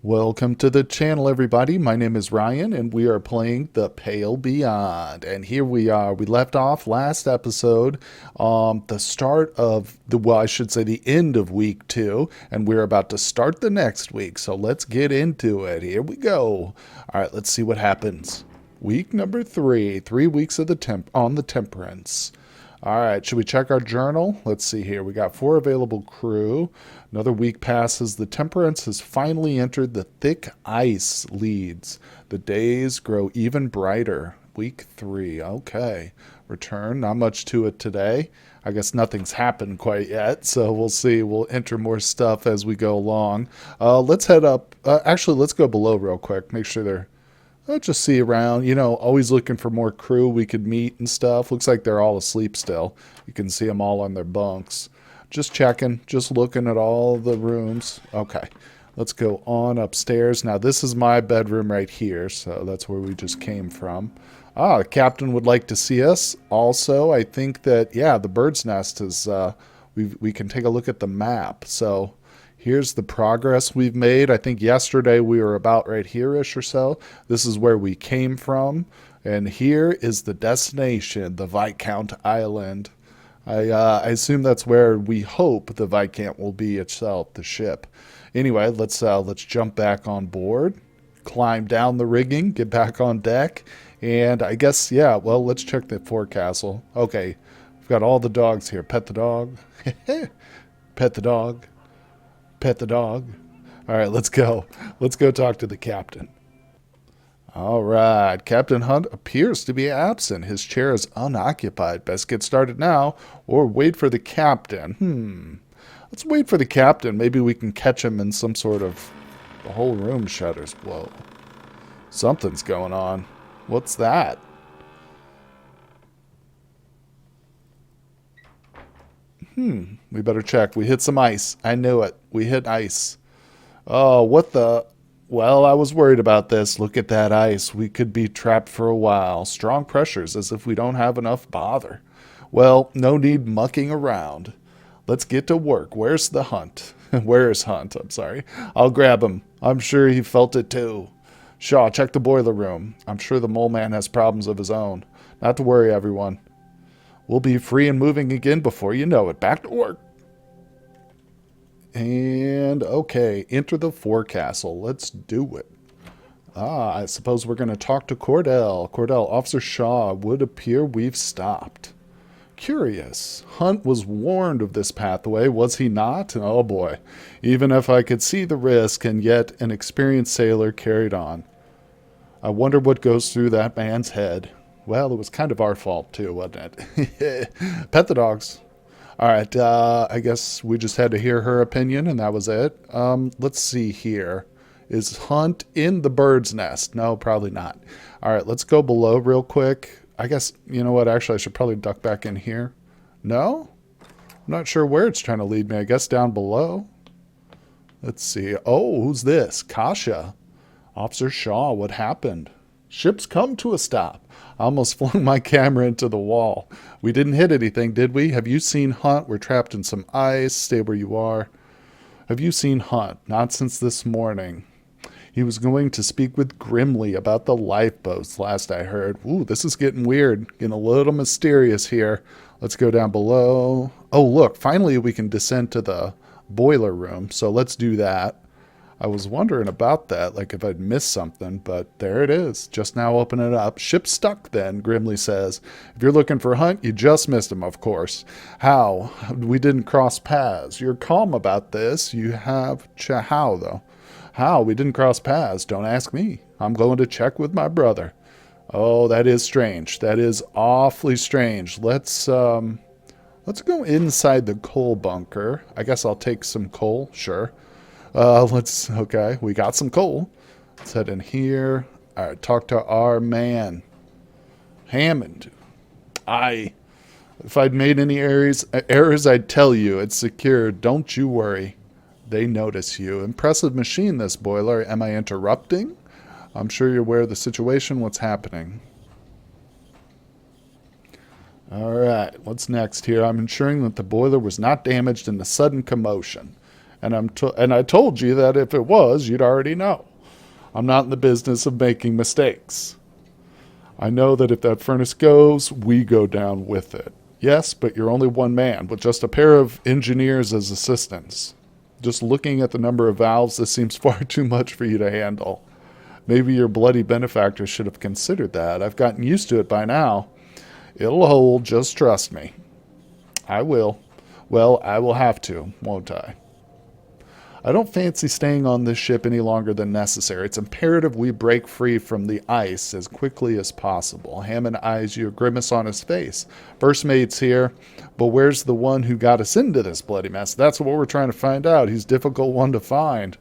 Welcome to the channel, everybody. My name is Ryan, and we are playing The Pale Beyond. And here we are. We left off last episode, the start of I should say the end of week 2, and we're about to start the next week. So let's get into it. Here we go. All right, let's see what happens. Week number 3, 3 weeks of on the Temperance. All right, should we check our journal? Let's see here. We got 4 available crew. Another week passes. The Temperance has finally entered the thick ice leads. The days grow even brighter. Week 3. Okay. Return. Not much to it today. I guess nothing's happened quite yet, so we'll see. We'll enter more stuff as we go along. Let's head up. Actually, let's go below real quick. Make sure they're I'll just see around, always looking for more crew we could meet and stuff. Looks like they're all asleep still. You can see them all on their bunks. Just checking, just looking at all the rooms. Okay, let's go on upstairs. Now, this is my bedroom right here, so that's where we just came from. The captain would like to see us. Also, I think that, yeah, the bird's nest is, we can take a look at the map. So here's the progress we've made. I think yesterday we were about right here-ish or so. This is where we came from. And here is the destination, the Viscount Island. I assume that's where we hope the Viscount will be itself, the ship. Anyway, let's jump back on board, climb down the rigging, get back on deck. And I guess, yeah, well, let's check the forecastle. Okay, we've got all the dogs here. Pet the dog. Pet the dog. Pet the dog. All right, let's go. Let's go talk to the captain. All right, Captain Hunt appears to be absent. His chair is unoccupied. Best get started now or wait for the captain. Let's wait for the captain. Maybe we can catch him in some sort of... The whole room shudders. Whoa. Something's going on. What's that? We better check. We hit some ice. I knew it. We hit ice. Oh, what the... Well, I was worried about this. Look at that ice. We could be trapped for a while. Strong pressures, as if we don't have enough bother. Well, no need mucking around. Let's get to work. Where's the Hunt? Where's Hunt? I'm sorry. I'll grab him. I'm sure he felt it too. Shaw, check the boiler room. I'm sure the mole man has problems of his own. Not to worry, everyone. We'll be free and moving again before you know it. Back to work. And, okay, enter the forecastle. Let's do it. I suppose we're going to talk to Cordell. Cordell, Officer Shaw, would appear we've stopped. Curious. Hunt was warned of this pathway, was he not? Oh, boy. Even if I could see the risk, and yet an experienced sailor carried on. I wonder what goes through that man's head. Well, it was kind of our fault, too, wasn't it? Pet the dogs. All right, I guess we just had to hear her opinion, and that was it. Let's see here. Is Hunt in the bird's nest? No, probably not. All right, let's go below real quick. I guess, you know what? Actually, I should probably duck back in here. No? I'm not sure where it's trying to lead me. I guess down below. Let's see. Oh, who's this? Kasha. Officer Shaw, what happened? Ship's come to a stop. I almost flung my camera into the wall. We didn't hit anything, did we? Have you seen Hunt? We're trapped in some ice. Stay where you are. Have you seen Hunt? Not since this morning. He was going to speak with Grimley about the lifeboats, last I heard. Ooh, this is getting weird. Getting a little mysterious here. Let's go down below. Oh, look. Finally, we can descend to the boiler room. So let's do that. I was wondering about that, like if I'd missed something, but there it is. Just now open it up. Ship stuck then, Grimley says. If you're looking for Hunt, you just missed him, of course. How? We didn't cross paths. You're calm about this. You have... How, though? How? We didn't cross paths. Don't ask me. I'm going to check with my brother. Oh, that is strange. That is awfully strange. Let's go inside the coal bunker. I guess I'll take some coal. Sure. Okay, we got some coal. Let's head in here. All right, talk to our man, Hammond. If I'd made any errors, I'd tell you. It's secure. Don't you worry. They notice you. Impressive machine, this boiler. Am I interrupting? I'm sure you're aware of the situation. What's happening? All right, what's next here? I'm ensuring that the boiler was not damaged in the sudden commotion. and I told you that if it was, you'd already know. I'm not in the business of making mistakes. I know that if that furnace goes, we go down with it. Yes, but you're only one man with just a pair of engineers as assistants. Just looking at the number of valves, this seems far too much for you to handle. Maybe your bloody benefactor should have considered that. I've gotten used to it by now. It'll hold, just trust me. I will. Well, I will have to, won't I? I don't fancy staying on this ship any longer than necessary. It's imperative we break free from the ice as quickly as possible. Hammond eyes you, a grimace on his face. First mate's here, but where's the one who got us into this bloody mess? That's what we're trying to find out. He's a difficult one to find.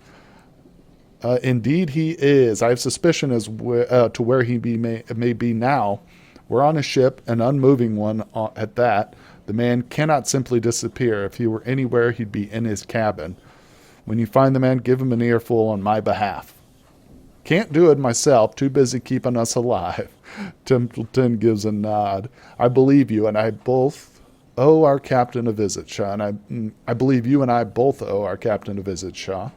Indeed he is. I have suspicion as to where he may be now. We're on a ship, an unmoving one at that. The man cannot simply disappear. If he were anywhere, he'd be in his cabin. When you find the man, give him an earful on my behalf. Can't do it myself, too busy keeping us alive. Templeton gives a nod. I believe you, and I both owe our captain a visit, Shaw. And I believe you and I both owe our captain a visit, Shaw.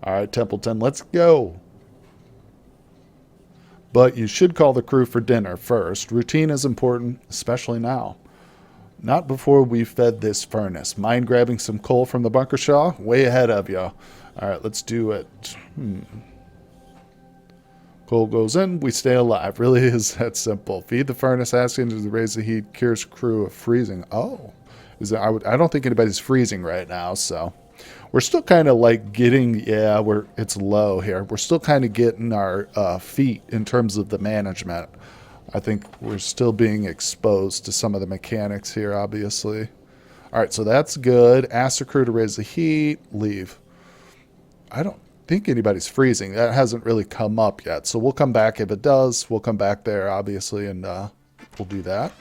All right, Templeton, let's go. But you should call the crew for dinner first. Routine is important, especially now. Not before we've fed this furnace. Mind grabbing some coal from the bunker, Shaw? Way ahead of you. All right, let's do it. Coal goes in, we stay alive. Really is that simple. Feed the furnace, asking to raise the heat, cures crew of freezing. Oh, I don't think anybody's freezing right now, so we're still kind of like getting, it's low here. We're still kind of getting our feet in terms of the management. I think we're still being exposed to some of the mechanics here, obviously. All right, so that's good. Ask the crew to raise the heat. Leave. I don't think anybody's freezing. That hasn't really come up yet. So we'll come back. If it does, we'll come back there, obviously, and we'll do that.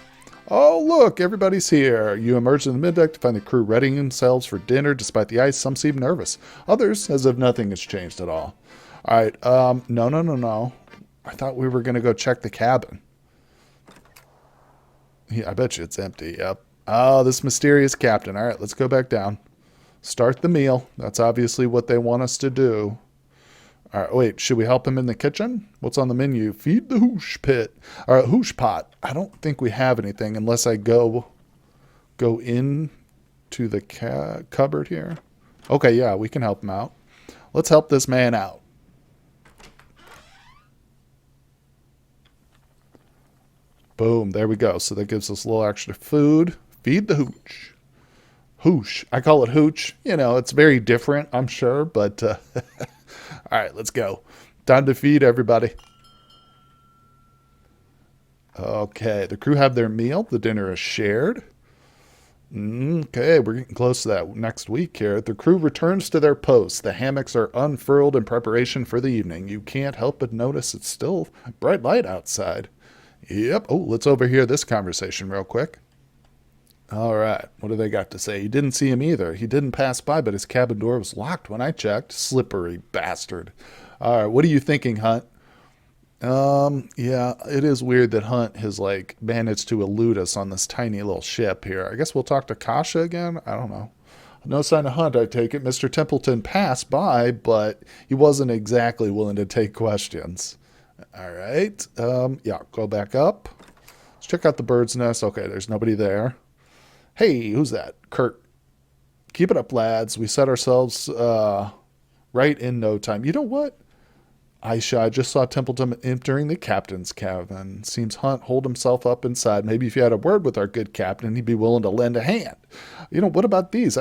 Oh, look, everybody's here. You emerge in the middeck to find the crew readying themselves for dinner. Despite the ice, some seem nervous. Others, as if nothing has changed at all. All right, no. I thought we were going to go check the cabin. Yeah, I bet you it's empty. Yep. Oh, this mysterious captain. All right, let's go back down. Start the meal. That's obviously what they want us to do. All right, wait, should we help him in the kitchen? What's on the menu? Feed the hoosh pit. All right, hoosh pot. I don't think we have anything unless I go in to the cupboard here. Okay, yeah, we can help him out. Let's help this man out. Boom, there we go. So that gives us a little extra food. Feed the hooch. Hoosh. I call it hooch. You know, it's very different, I'm sure, but all right, let's go. Time to feed everybody. Okay, the crew have their meal. The dinner is shared. Okay, we're getting close to that next week here. The crew returns to their posts. The hammocks are unfurled in preparation for the evening. You can't help but notice it's still bright light outside. Yep. Oh, let's overhear this conversation real quick. All right. What do they got to say? He didn't see him either. He didn't pass by, but his cabin door was locked when I checked. Slippery bastard. All right. What are you thinking, Hunt? Yeah, it is weird that Hunt has, like, managed to elude us on this tiny little ship here. I guess we'll talk to Kasha again? I don't know. No sign of Hunt, I take it. Mr. Templeton passed by, but he wasn't exactly willing to take questions. All right. Yeah, go back up. Let's check out the bird's nest. Okay, there's nobody there. Hey, who's that? Kurt. Keep it up, lads. We set ourselves right in no time. You know what? Aisha, I just saw Templeton entering the captain's cabin. Seems Hunt holed himself up inside. Maybe if you had a word with our good captain, he'd be willing to lend a hand. You know, what about these?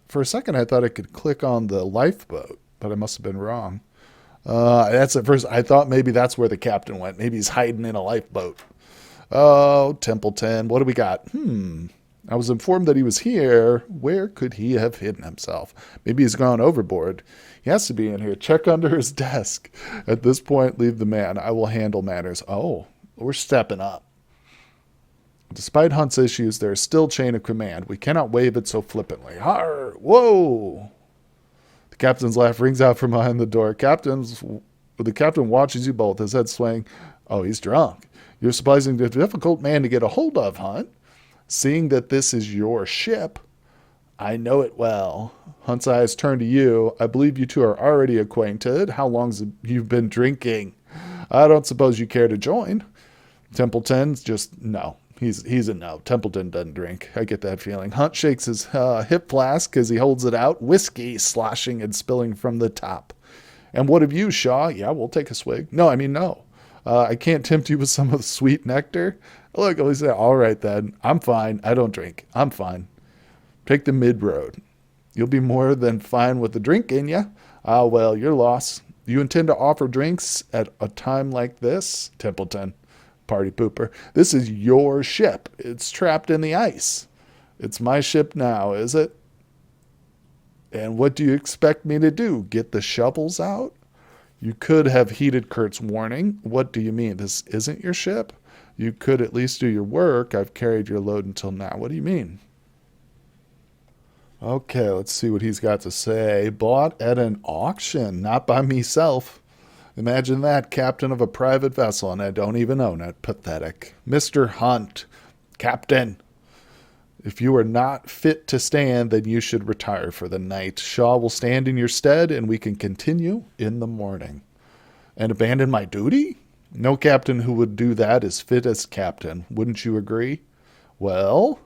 For a second, I thought I could click on the lifeboat, but I must have been wrong. That's at first. I thought maybe that's where the captain went. Maybe he's hiding in a lifeboat. Oh, Templeton. What do we got? I was informed that he was here. Where could he have hidden himself? Maybe he's gone overboard. He has to be in here. Check under his desk. At this point, leave the man. I will handle matters. Oh, we're stepping up. Despite Hunt's issues, there is still chain of command. We cannot wave it so flippantly. Har! Whoa! The captain's laugh rings out from behind the door. The captain watches you both, his head swaying. Oh, he's drunk. You're surprisingly a difficult man to get a hold of, Hunt. Seeing that this is your ship, I know it well. Hunt's eyes turn to you. I believe you two are already acquainted. How long's you've been drinking? I don't suppose you care to join. Templeton's just no. He's a no. Templeton doesn't drink. I get that feeling. Hunt shakes his hip flask as he holds it out. Whiskey sloshing and spilling from the top. And what of you, Shaw? Yeah, we'll take a swig. No, I mean no. I can't tempt you with some of the sweet nectar. Look, I say, all right then. I'm fine. I don't drink. I'm fine. Take the mid road. You'll be more than fine with the drink in ya. Ah, well, your loss. You intend to offer drinks at a time like this? Templeton, party pooper. This is your ship. It's trapped in the ice. It's my ship now, is it? And what do you expect me to do? Get the shovels out? You could have heeded Kurt's warning. What do you mean? This isn't your ship? You could at least do your work. I've carried your load until now. What do you mean? Okay, let's see what he's got to say. Bought at an auction, not by meself. Imagine that, captain of a private vessel, and I don't even own it. Pathetic. Mr. Hunt, captain. If you are not fit to stand, then you should retire for the night. Shaw will stand in your stead, and we can continue in the morning. And abandon my duty? No captain who would do that is fit as captain. Wouldn't you agree? Well,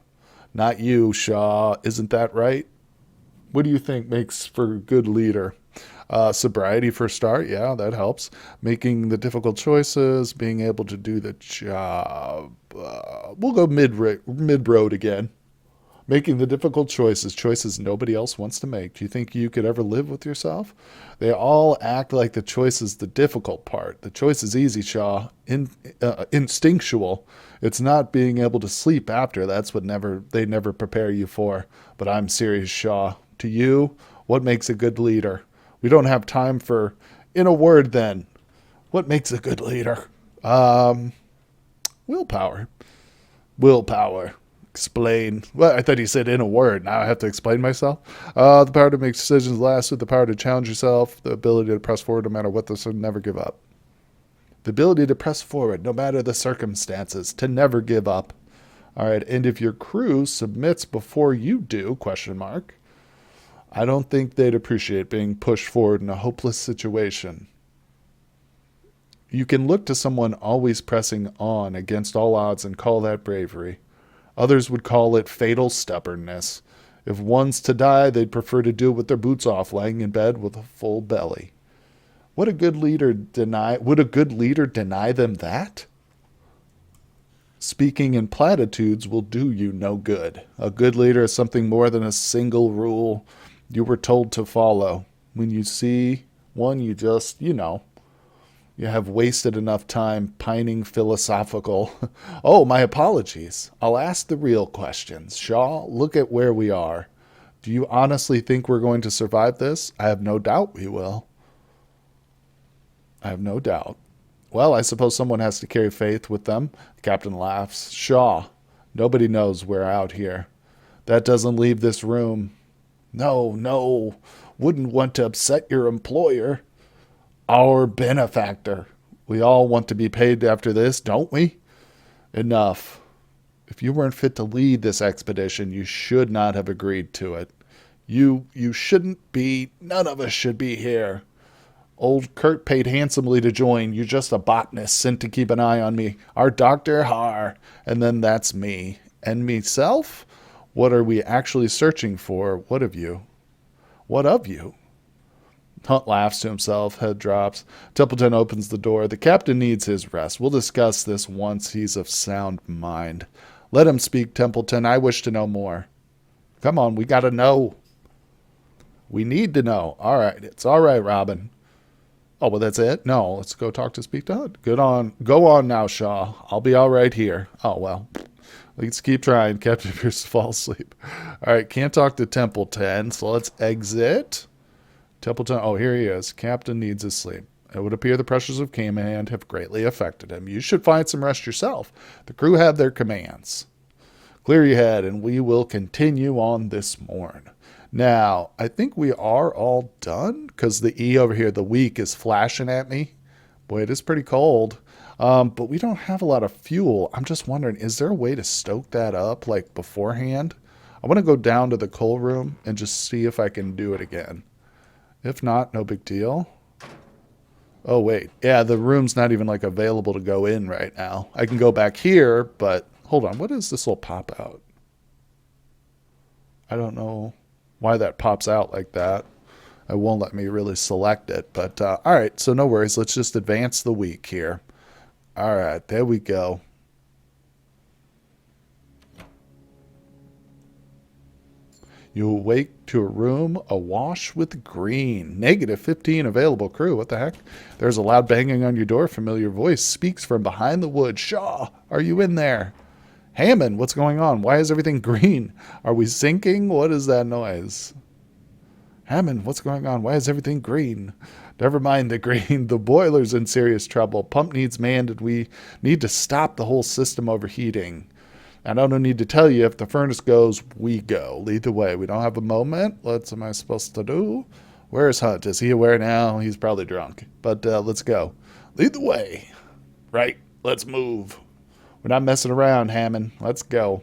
not you, Shaw. Isn't that right? What do you think makes for a good leader? Sobriety for a start. Yeah, that helps. Making the difficult choices, being able to do the job. We'll go mid-road again. Making the difficult choices nobody else wants to make. Do you think you could ever live with yourself? They all act like the choice is the difficult part. The choice is easy, Shaw. Instinctual. It's not being able to sleep after. That's what they never prepare you for. But I'm serious, Shaw. To you, what makes a good leader? We don't have time for, in a word then, what makes a good leader? Willpower. Willpower. Explain. Well, I thought you said in a word. Now I have to explain myself. The power to make decisions last with the power to challenge yourself, the ability to press forward no matter what, and never give up. The ability to press forward no matter the circumstances, to never give up. All right, and if your crew submits before you do, question mark, I don't think they'd appreciate being pushed forward in a hopeless situation. You can look to someone always pressing on against all odds and call that bravery. Others would call it fatal stubbornness. If one's to die, they'd prefer to do it with their boots off, lying in bed with a full belly. Would a good leader deny them that? Speaking in platitudes will do you no good. A good leader is something more than a single rule you were told to follow. When you see one, you just, you have wasted enough time pining philosophical. Oh, my apologies. I'll ask the real questions. Shaw, look at where we are. Do you honestly think we're going to survive this? I have no doubt we will. I have no doubt. Well, I suppose someone has to carry faith with them. The captain laughs. Shaw, nobody knows we're out here. That doesn't leave this room. No. Wouldn't want to upset your employer. Our benefactor. We all want to be paid after this, don't we? Enough. If you weren't fit to lead this expedition, you should not have agreed to it. You shouldn't be. None of us should be here. Old Kurt paid handsomely to join. You're just a botanist sent to keep an eye on me. Our doctor, and then that's me. And meself? What are we actually searching for? What of you? What of you? Hunt laughs to himself, head drops. Templeton opens the door. The captain needs his rest. We'll discuss this once he's of sound mind. Let him speak, Templeton. I wish to know more. Come on, we gotta know. We need to know. All right, it's all right, Robin. Oh, well, that's it? No, let's go talk to Speak to Hunt. Good on. Go on now, Shaw. I'll be all right here. Oh, well. Let's keep trying. Captain appears to fall asleep. All right, can't talk to Templeton, so let's exit. Templeton, oh, here he is. Captain needs his sleep. It would appear the pressures of command have greatly affected him. You should find some rest yourself. The crew have their commands. Clear your head, and we will continue on this morn. Now, I think we are all done, because the E over here, the week, is flashing at me. Boy, it is pretty cold. But we don't have a lot of fuel. I'm just wondering, is there a way to stoke that up, like, beforehand? I want to go down to the coal room and just see if I can do it again. If not, no big deal. Oh, wait. Yeah, the room's not even, like, available to go in right now. I can go back here, but hold on. What is this little pop-out? I don't know why that pops out like that. It won't let me really select it. But, all right, so no worries. Let's just advance the week here. All right, there we go. You awake to a room awash with green. -15 available crew. What the heck? There's a loud banging on your door. Familiar voice speaks from behind the wood. Shaw, are you in there? Hammond, what's going on? Why is everything green? Are we sinking? What is that noise? Hammond, what's going on? Why is everything green? Never mind the green. The boiler's in serious trouble. Pump needs manned and we need to stop the whole system overheating. And I don't need to tell you, if the furnace goes, we go. Lead the way. We don't have a moment. What am I supposed to do? Where's Hunt? Is he aware now? He's probably drunk. But let's go. Lead the way. Right. Let's move. We're not messing around, Hammond. Let's go.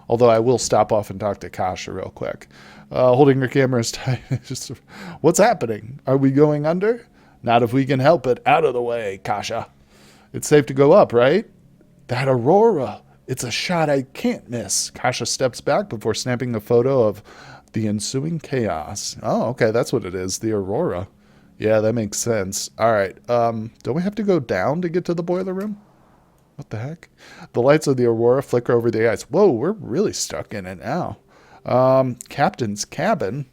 Although I will stop off and talk to Kasha real quick. Holding her camera is tight. Just, what's happening? Are we going under? Not if we can help it. Out of the way, Kasha. It's safe to go up, right? That aurora. It's a shot I can't miss. Kasha steps back before snapping a photo of the ensuing chaos. Oh, okay, that's what it is. The aurora. Yeah, that makes sense. All right. Don't we have to go down to get to the boiler room? What the heck? The lights of the aurora flicker over the ice. Whoa, we're really stuck in it now. Captain's cabin.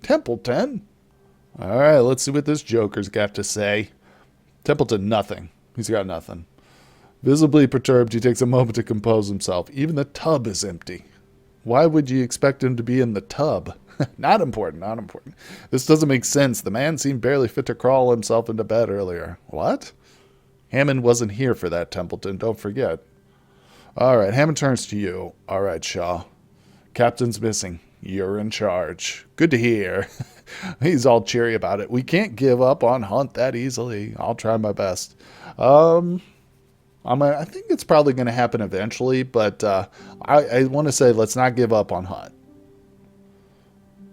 Templeton. All right, let's see what this joker's got to say. Templeton, nothing. He's got nothing. Visibly perturbed, he takes a moment to compose himself. Even the tub is empty. Why would you expect him to be in the tub? Not important, not important. This doesn't make sense. The man seemed barely fit to crawl himself into bed earlier. What? Hammond wasn't here for that, Templeton. Don't forget. All right, Hammond turns to you. All right, Shaw. Captain's missing. You're in charge. Good to hear. He's all cheery about it. We can't give up on Hunt that easily. I'll try my best. I think it's probably going to happen eventually, but I want to say let's not give up on Hunt.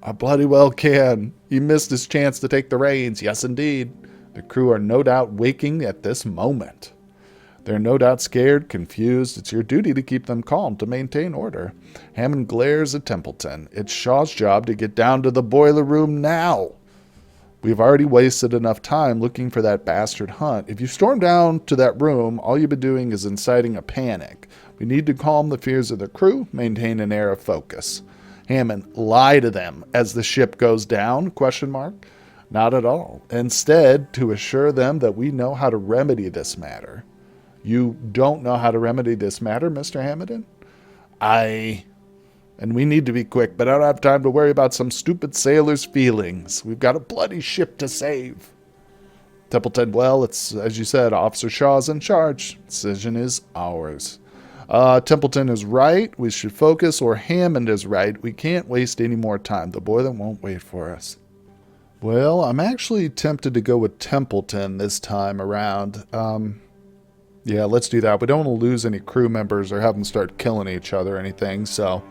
I bloody well can. He missed his chance to take the reins. Yes, indeed. The crew are no doubt waking at this moment. They're no doubt scared, confused. It's your duty to keep them calm, to maintain order. Hammond glares at Templeton. It's Shaw's job to get down to the boiler room now. We've already wasted enough time looking for that bastard Hunt. If you storm down to that room, all you've been doing is inciting a panic. We need to calm the fears of the crew, maintain an air of focus. Hammond, lie to them as the ship goes down? ? Not at all. Instead, to assure them that we know how to remedy this matter. You don't know how to remedy this matter, Mr. Hammond? And we need to be quick, but I don't have time to worry about some stupid sailor's feelings. We've got a bloody ship to save. Templeton, well, it's, as you said, Officer Shaw's in charge. Decision is ours. Templeton is right. We should focus, or Hammond is right. We can't waste any more time. The boiler won't wait for us. Well, I'm actually tempted to go with Templeton this time around. Yeah, let's do that. We don't want to lose any crew members or have them start killing each other or anything, so...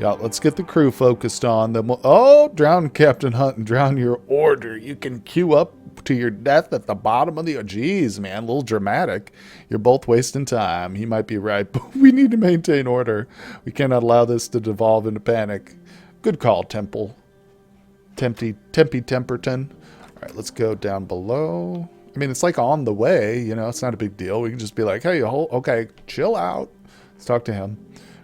yeah, let's get the crew focused on them. Oh, drown Captain Hunt and drown your order. You can queue up to your death at the bottom of the... Jeez, man, a little dramatic. You're both wasting time. He might be right, but we need to maintain order. We cannot allow this to devolve into panic. Good call, Tempe Temperton. All right, let's go down below. I mean, it's like on the way, you know, it's not a big deal. We can just be like, hey, okay, chill out. Let's talk to him.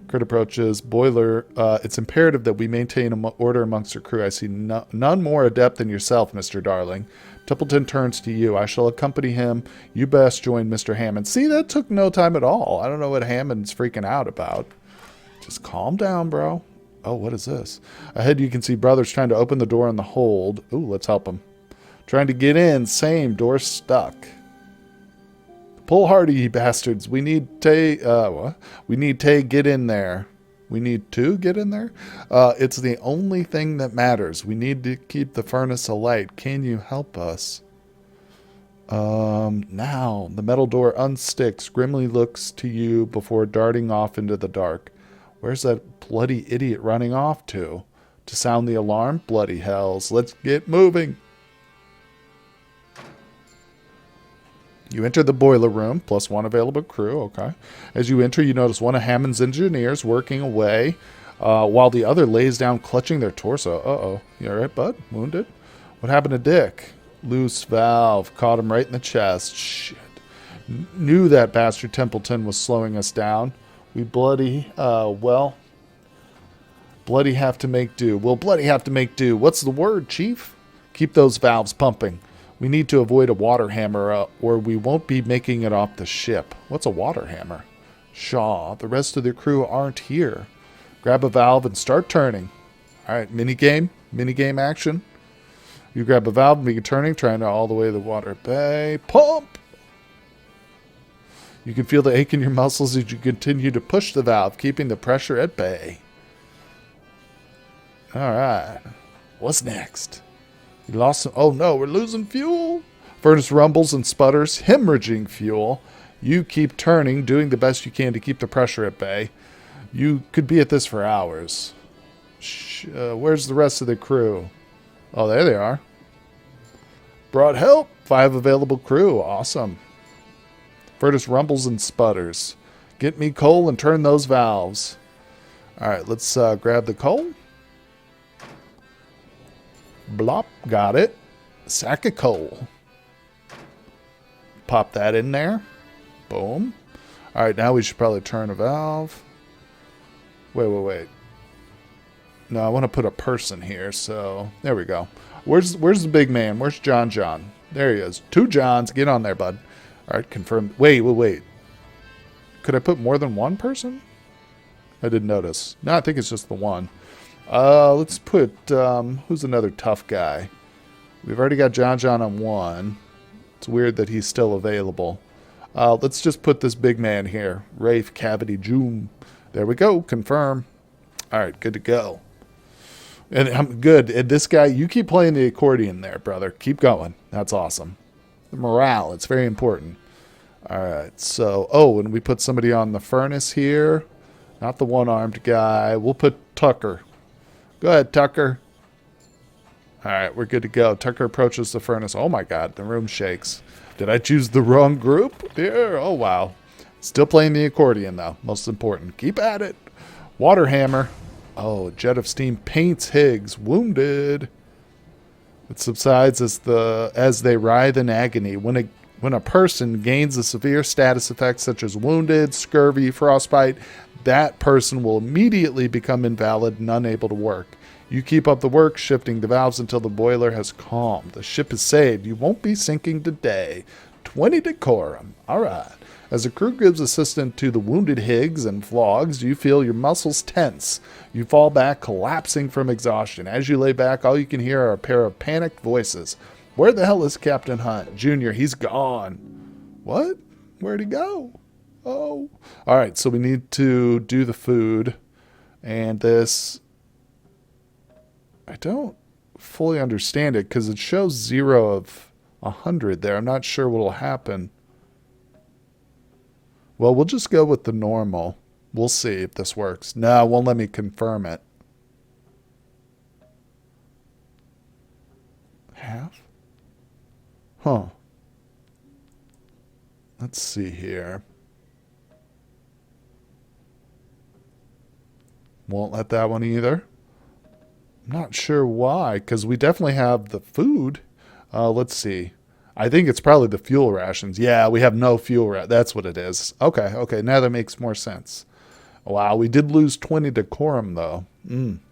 Kurt approaches. Boiler, it's imperative that we maintain order amongst your crew. I see none more adept than yourself, Mr. Darling. Templeton turns to you. I shall accompany him. You best join Mr. Hammond. See, that took no time at all. I don't know what Hammond's freaking out about. Just calm down, bro. Oh, what is this? Ahead you can see brothers trying to open the door in the hold. Ooh, let's help them. Trying to get in. Same. Door stuck. Pull hardy, you bastards. We need what? We need to get in there. We need to get in there? It's the only thing that matters. We need to keep the furnace alight. Can you help us? Now. The metal door unsticks, grimly looks to you before darting off into the dark. Where's that bloody idiot running off to? To sound the alarm? Bloody hells. Let's get moving. You enter the boiler room, plus one available crew, okay. As you enter, you notice one of Hammond's engineers working away, while the other lays down clutching their torso. Uh-oh. You all right, bud? Wounded? What happened to Dick? Loose valve. Caught him right in the chest. Shit. Knew that bastard Templeton was slowing us down. We bloody have to make do. We'll bloody have to make do. What's the word, Chief? Keep those valves pumping. We need to avoid a water hammer, or we won't be making it off the ship. What's a water hammer? Shaw, the rest of the crew aren't here. Grab a valve and start turning. All right, minigame action. You grab a valve and begin turning, trying to all the way to the water bay. Pump! You can feel the ache in your muscles as you continue to push the valve, keeping the pressure at bay. All right. What's next? You lost some... Oh, no, we're losing fuel. Furnace rumbles and sputters, hemorrhaging fuel. You keep turning, doing the best you can to keep the pressure at bay. You could be at this for hours. Where's the rest of the crew? Oh, there they are. Brought help. 5 available crew. Awesome. Furnace rumbles and sputters. Get me coal and turn those valves. All right, let's grab the coal. Blop, got it. Sack of coal. Pop that in there. Boom. All right, now we should probably turn a valve. Wait. No, I want to put a person here, so there we go. Where's the big man? Where's John? There he is. 2 Johns. Get on there, bud. All right, confirm. Wait. Could I put more than one person? I didn't notice. No, I think it's just the one. Let's put, who's another tough guy? We've already got John on 1. It's weird that he's still available. Let's just put this big man here. Rafe Cavity Joom. There we go. Confirm. All right, good to go. And I'm good. And this guy, you keep playing the accordion there, brother. Keep going. That's awesome. The morale, it's very important. All right, so, and we put somebody on the furnace here. Not the one-armed guy. We'll put Tucker. Go ahead, Tucker. All right, we're good to go. Tucker approaches the furnace. Oh, my God, the room shakes. Did I choose the wrong group? There. Oh, wow. Still playing the accordion, though. Most important. Keep at it. Water hammer. Oh, a jet of steam paints Higgs. Wounded. It subsides as they writhe in agony. When a person gains a severe status effect such as wounded, scurvy, frostbite, that person will immediately become invalid and unable to work. You keep up the work, shifting the valves until the boiler has calmed. The ship is saved. You won't be sinking today. 20 decorum. All right. As the crew gives assistance to the wounded Higgs and flogs, you feel your muscles tense. You fall back, collapsing from exhaustion. As you lay back, all you can hear are a pair of panicked voices. Where the hell is Captain Hunt? Junior, he's gone. What? Where'd he go? Oh. All right, so we need to do the food. And this... I don't fully understand it because it shows 0 of 100 there. I'm not sure what will happen. Well, we'll just go with the normal. We'll see if this works. No, it won't let me confirm it. Half? Huh. Let's see here. Won't let that one either. I'm not sure why, because we definitely have the food. Let's see. I think it's probably the fuel rations. Yeah, we have no fuel. That's what it is. Okay. Now that makes more sense. Wow, we did lose 20 decorum, though.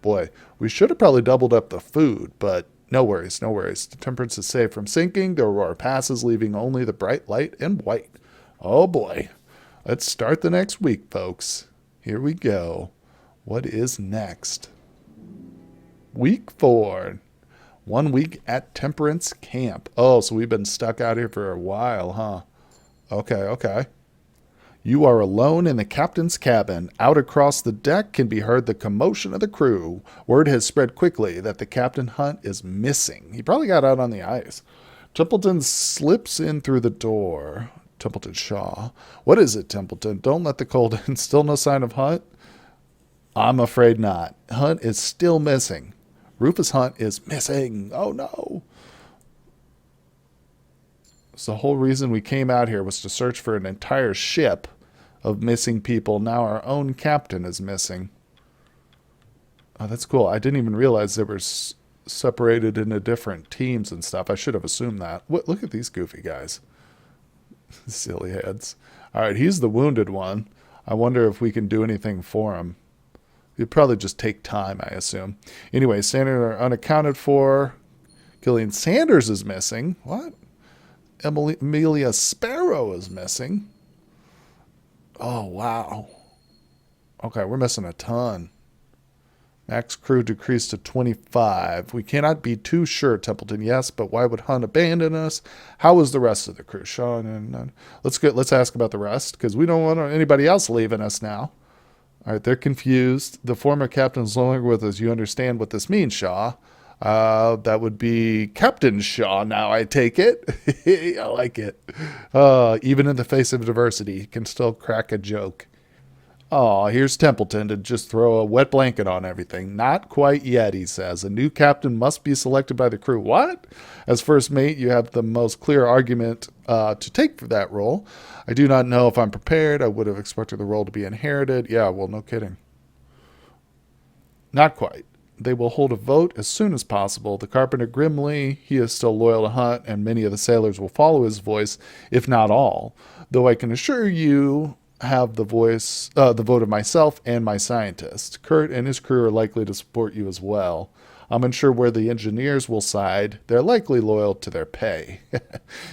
Boy, we should have probably doubled up the food, but no worries. The Temperance is safe from sinking. The Aurora passes, leaving only the bright light and white. Oh, boy. Let's start the next week, folks. Here we go. What is next? Week 4. 1 week at Temperance Camp. Oh, so we've been stuck out here for a while, huh? Okay. You are alone in the captain's cabin. Out across the deck can be heard the commotion of the crew. Word has spread quickly that the Captain Hunt is missing. He probably got out on the ice. Templeton slips in through the door. Templeton Shaw. What is it, Templeton? Don't let the cold in. Still no sign of Hunt? I'm afraid not. Hunt is still missing. Rufus Hunt is missing. Oh no. So the whole reason we came out here was to search for an entire ship of missing people. Now our own captain is missing. Oh, that's cool. I didn't even realize they were separated into different teams and stuff. I should have assumed that. What? Look at these goofy guys. Silly heads. All right, he's the wounded one. I wonder if we can do anything for him. It'd probably just take time, I assume. Anyway, Sanders are unaccounted for. Gillian Sanders is missing. What? Amelia Sparrow is missing. Oh, wow. Okay, we're missing a ton. Max crew decreased to 25. We cannot be too sure, Templeton. Yes, but why would Hunt abandon us? How is the rest of the crew? Sean and let's ask about the rest, because we don't want anybody else leaving us now. All right, they're confused. The former captain's no longer with us. You understand what this means, Shaw? That would be Captain Shaw now, I take it. I like it. Even in the face of adversity, he can still crack a joke. Oh, here's Templeton to just throw a wet blanket on everything. Not quite yet, he says. A new captain must be selected by the crew. What? As first mate, you have the most clear argument to take for that role. I do not know if I'm prepared. I would have expected the role to be inherited. Yeah, well, no kidding. Not quite. They will hold a vote as soon as possible. The carpenter grimly, he is still loyal to Hunt, and many of the sailors will follow his voice, if not all. Though I can assure you have the vote of myself and my scientist. Kurt and his crew are likely to support you as well. I'm unsure where the engineers will side. They're likely loyal to their pay.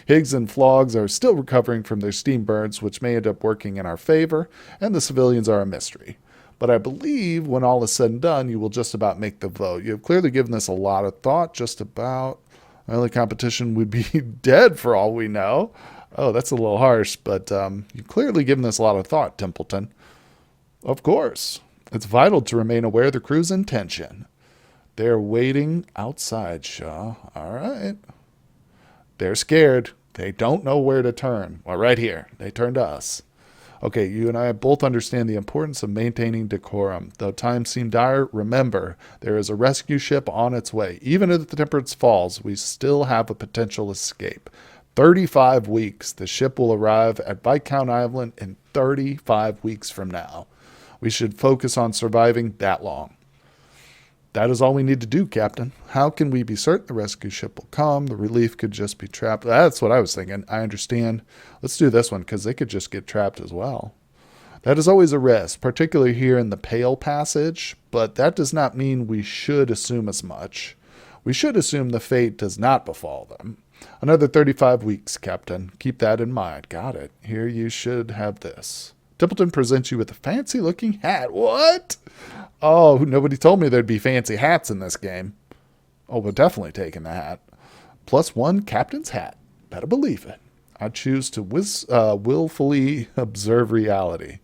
Higgs and Flogs are still recovering from their steam burns, which may end up working in our favor, and the civilians are a mystery. But I believe when all is said and done, you will just about make the vote. You have clearly given this a lot of thought. Just about. My only competition would be dead for all we know. Oh, that's a little harsh, but you've clearly given this a lot of thought, Templeton. Of course. It's vital to remain aware of the crew's intention. They're waiting outside, Shaw. All right. They're scared. They don't know where to turn. Well, right here. They turn to us. Okay, you and I both understand the importance of maintaining decorum. Though times seem dire, remember, there is a rescue ship on its way. Even if the Temperance falls, we still have a potential escape. 35 weeks. The ship will arrive at Viscount Island in 35 weeks from now. We should focus on surviving that long. That is all we need to do, Captain. How can we be certain the rescue ship will come? The relief could just be trapped. That's what I was thinking. I understand. Let's do this one, because they could just get trapped as well. That is always a risk, particularly here in the Pale Passage, but that does not mean we should assume as much. We should assume the fate does not befall them. Another 35 weeks, Captain. Keep that in mind. Got it. Here you should have this. Templeton presents you with a fancy-looking hat. What? Oh, nobody told me there'd be fancy hats in this game. Oh, we're definitely taking the hat. +1 captain's hat. Better believe it. I choose to willfully observe reality.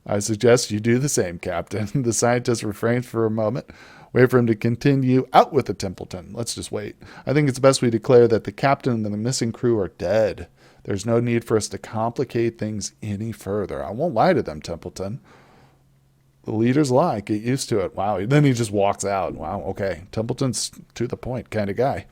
I suggest you do the same, Captain. The scientist refrains for a moment. Wait for him to continue. Out with the Templeton. Let's just wait. I think it's best we declare that the captain and the missing crew are dead. There's no need for us to complicate things any further. I won't lie to them, Templeton. The leaders lie. Get used to it. Wow. Then he just walks out. Wow. Okay. Templeton's to the point kind of guy.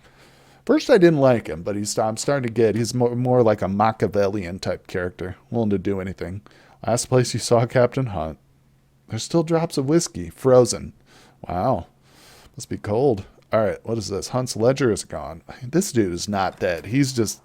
First, I didn't like him, but I'm starting to get, he's more like a Machiavellian type character, willing to do anything. Last place you saw Captain Hunt. There's still drops of whiskey, frozen. Wow. Must be cold. All right, what is this? Hunt's ledger is gone. This dude is not dead. He's just,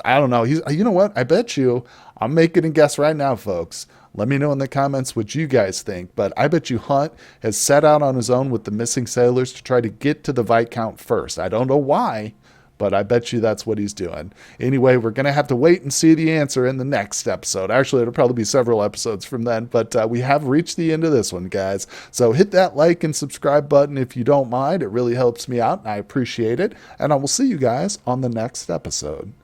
I don't know. You know what? I bet you, I'm making a guess right now, folks. Let me know in the comments what you guys think. But I bet you Hunt has set out on his own with the missing sailors to try to get to the Viscount first. I don't know why, but I bet you that's what he's doing. Anyway, we're going to have to wait and see the answer in the next episode. Actually, it'll probably be several episodes from then, but we have reached the end of this one, guys. So hit that like and subscribe button if you don't mind. It really helps me out, and I appreciate it. And I will see you guys on the next episode.